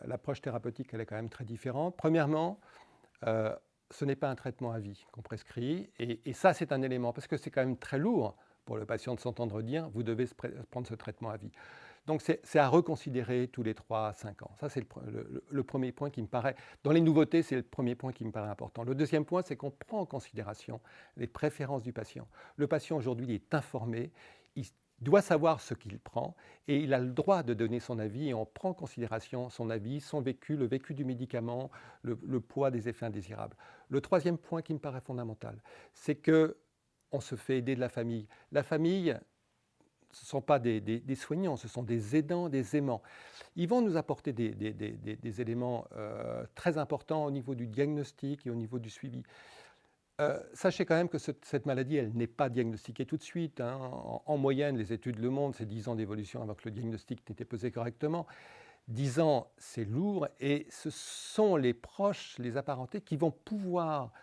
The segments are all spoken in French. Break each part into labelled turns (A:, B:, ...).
A: l'approche thérapeutique, elle est quand même très différente. Premièrement, ce n'est pas un traitement à vie qu'on prescrit, et ça, c'est un élément, parce que c'est quand même très lourd pour le patient de s'entendre dire « vous devez prendre ce traitement à vie ». Donc, c'est à reconsidérer tous les 3 à 5 ans. Ça, c'est le premier point qui me paraît, dans les nouveautés, c'est le premier point qui me paraît important. Le deuxième point, c'est qu'on prend en considération les préférences du patient. Le patient, aujourd'hui, il est informé, il doit savoir ce qu'il prend, et il a le droit de donner son avis, et on prend en considération son avis, son vécu, le vécu du médicament, le poids des effets indésirables. Le troisième point qui me paraît fondamental, c'est qu'on se fait aider de la famille. La famille, ce ne sont pas des soignants, ce sont des aidants, des aimants. Ils vont nous apporter des éléments très importants au niveau du diagnostic et au niveau du suivi. Sachez quand même que cette maladie, elle n'est pas diagnostiquée tout de suite, hein. En moyenne, les études le montrent, c'est 10 ans d'évolution avant que le diagnostic n'ait été posé correctement. 10 ans, c'est lourd, et ce sont les proches, les apparentés, qui vont pouvoir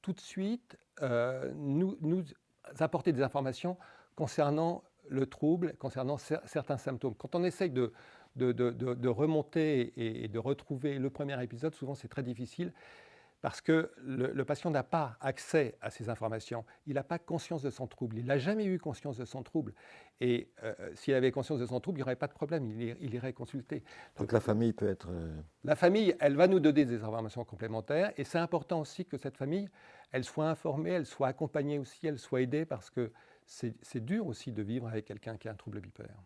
A: tout de suite nous apporter des informations concernant le trouble, concernant certains symptômes. Quand on essaye de remonter et de retrouver le premier épisode, souvent c'est très difficile, parce que le patient n'a pas accès à ces informations. Il n'a pas conscience de son trouble. Il n'a jamais eu conscience de son trouble. Et s'il avait conscience de son trouble, il n'y aurait pas de problème. Il irait consulter.
B: Donc la famille peut être...
A: La famille, elle va nous donner des informations complémentaires. Et c'est important aussi que cette famille, elle soit informée, elle soit accompagnée aussi, elle soit aidée, parce que c'est dur aussi de vivre avec quelqu'un qui a un trouble bipolaire.